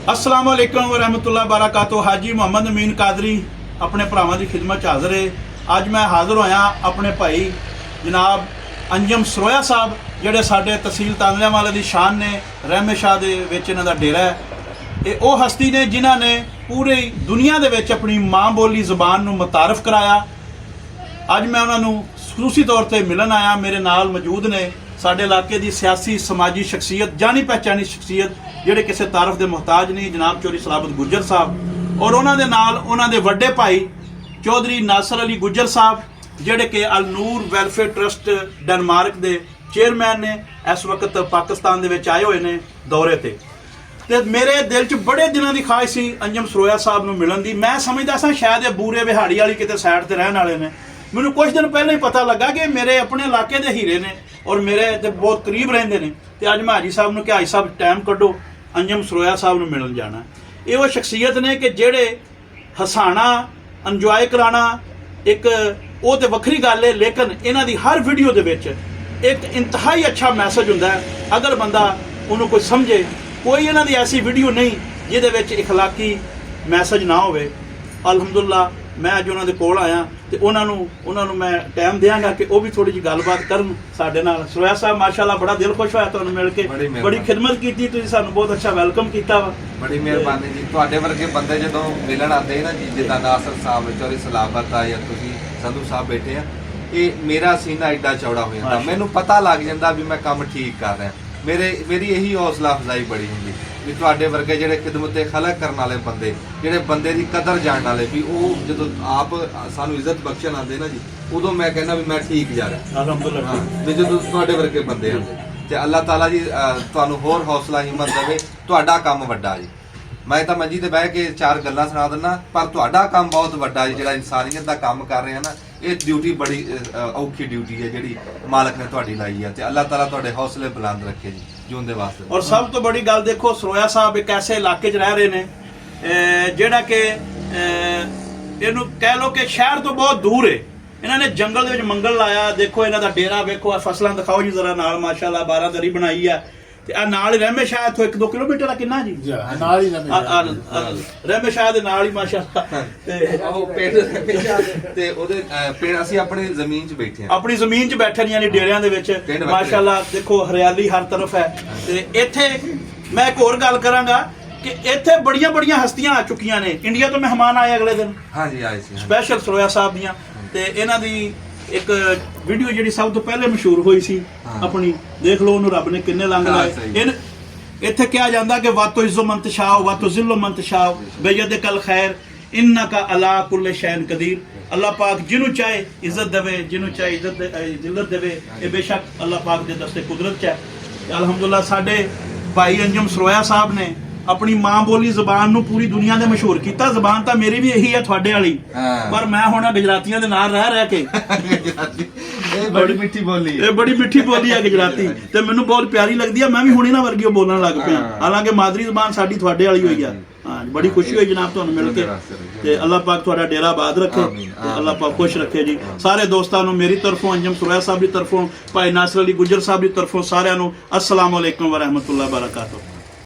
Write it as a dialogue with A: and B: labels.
A: अस्सलाम वालेकुम वरहमतुल्लाह बरकातहू। हाजी मुहम्मद अमीन कादरी अपने भरावां की खिदमत च हाज़र है। अज मैं हाज़र होया अपने भाई जनाब अंजम सरोया साहब जिहड़े साडे तहसील तांदलियावाले दी शान ने, रहमे शाह दे विच इन्हां दा डेरा है। ये वो हस्ती ने जिन्हां ने पूरी दुनिया दे विच अपनी माँ बोली ज़बान नूं मुतारफ कराया। अज मैं उन्होंने खसूसी तौर पर मिलन आया। मेरे नाल मौजूद ने साडे इलाके की सियासी समाजी शख्सियत, जानी पहचानी शख्सियत जिहड़े किसी तारफ के मुहताज नहीं, जनाब चौधरी सलाबत गुज्जर साहब, और उन्होंने नाल उन्होंने वड्डे भाई चौधरी नासर अली गुज्जर साहब जिहड़े कि अल नूर वैलफेयर ट्रस्ट डेनमार्क के चेयरमैन ने, इस वक्त पाकिस्तान दे विच आए हुए ने दौरे ते। ते मेरे दिल च बड़े दिनों की ख्वाहिश सी अंजम सरोया साहब नूं मिलन दी। मैं समझदा सा शायद बूरे बिहाड़ी वाली किते साइड ते रहण वाले ने। मैनूं कुछ दिन पहले ही पता लगा कि मेरे अपने इलाके के हीरे ने और मेरे ते बहुत करीब रहिंदे ने। ते अज मैं हाजी साहब नूं कि हाजी साहब टाइम कड्डो, अंजम सरोया साहब नूं मिलन जाना। ये वो शख्सियत ने कि जेड़े हसाना, इंजॉय कराना एक वो तो वक्री गल है, लेकिन इन्हां दी हर वीडियो दे विच एक इंतहाई अच्छा मैसेज हुंदा है। अगर बंदा उन्होंने कोई समझे, कोई इन्हां दी ऐसी वीडियो नहीं जिहदे विच इखलाकी मैसेज ना होवे। अलहमदुलिल्लाह मैं अज उन्होंने कोल आया तो उन्होंने मैं टाइम देंगा कि वह भी थोड़ी जी गलबात करन साडे नाल। सरोया साहब माशाअल्लाह बड़ा दिल खुश होया तुहानूं मिल के, बड़ी खिदमत की, तुसीं सानूं बहुत अच्छा वेलकम किया वा।
B: बड़ी मेहरबानी जी। तुहाडे वर्गे बंदे जदों मिलन आते ना जी, जिद्दां नासर साहब, चौधरी सलाबत आ, या तुसीं संधू साहब बैठे आ, ये मेरा सीना एडा चौड़ा हो जाता, मैनूं पता लग जाता भी मैं काम ठीक कर रहा। मेरी यही हौसला अफजाई बड़ी होंगी भी तुहाडे वर्गे जिहड़े खिदमत खलक करने वाले बंदे, जिहड़े बंदे की कदर जानने वाले, भी वो जो आप सानू इज्जत बख्शण आते ना जी, उदों मैं कहना भी मैं ठीक जा रहा।
A: अलहमदुलिल्लाह
B: भी जो तुहाडे वर्गे बंदे आते ते अल्लाह ताला जी तुहानूं होर हौसला हिम्मत देवे। तुहाडा काम वड्डा जी। मैं तो मंजी ते बह के चार गल्लां सुना दिंदा, पर तुहाडा काम बहुत वड्डा जी। जिहड़ा इंसानियत दा काम कर रहे हैं ना, ये ड्यूटी बड़ी औखी ड्यूटी है जिहड़ी मालक ने तुहाडी लाई है। ते अल्लाह ताला तुहाडे हौसले बुलंद रखे जी जिउंदे वास्ते।
A: और सब तो बड़ी गल देखो, सरोया साहब एक ऐसे इलाके च रह रहे ने जिहड़ा कि इहनूं कह लो कि शहर तो बहुत दूर है। इन्होंने जंगल दे विच मंगल लाया। देखो इन्हां दा डेरा वेखो, फसलां दिखाओ जी जरा नाल, माशाअल्लाह 12 दरी बनाई है। ते आ नाल रहमे शाह इत्थों 1-2 किलोमीटर आ, किन्ना जी
C: नाल ही
A: रहमे शाह दे नाल ही माशाअल्लाह। ते
B: ਉਹ ਪਿੰਡ ਤੇ ਉਹਦੇ ਪਿੰਡ ਅਸੀਂ ਆਪਣੀ ਜ਼ਮੀਨ 'ਚ ਬੈਠੇ ਆ,
A: अपनी जमीन च बैठे यानी डेरियां दे विच माशाअल्लाह। देखो हरियाली हर तरफ है। ते इत्थे मैं एक होर गल करांगा कि इत्थे बड़ियां बड़ियां हस्तियां आ चुकियां ने। इंडिया तो मेहमान आए अगले दिन,
B: हाँ जी आए सी
A: स्पैशल सरोया साहब दियां। ते इन्हां दी एक वीडियो जिहड़ी सब तो पहले मशहूर हुई सी अपनी, देख लो उन्होंने रब ने किन्ने लंघ लाए। इत्थे कहा जाता कि वातो इज्जो मंतशाओ वातो जिल्लो मंतशाओ बेयद कल खैर इन्ना का अला कुल्ले शैन कदीर। अल्लाह पाक जिन्हों चाहे इज्जत देवे, जिन्हों चाहे जिल्लत देवे, ये बेशक अल्लाह पाक के दस्ते कुदरत च है। अलहमदुलिल्लाह साडे भाई अंजम सरोया साहब ने अपनी माँ बोली जबान नूं पूरी दुनिया दे मशहूर किया। जबान तो मेरी भी यही है थोड़े वाली, पर मैं हुण गुजरातियों के नाल रह के
B: बड़ी मिठी बोली है,
A: बड़ी मिठी बोली है गुजराती, ते मैनूं बहुत प्यारी लगती है। मैं भी हुणे ना वर्गी बोलण लग पिया, हालांकि मादरी जबान साडी थोड़े वाली हुई है। हाँ, बड़ी खुशी हुई जनाब तुहानूं मिल के। ते अल्लाह पाक तुहाडा डेरा आबाद रखे, अल्लाह पाक खुश रखे जी। सारे दोस्तां नूं मेरी तरफों, अंजम सरोया साहब की तरफों, भाई नासर अली गुज्जर साहब की तरफों, सारिआं नूं अस्सलाम वालेकुम व रहमतुल्लाह बरकातहू।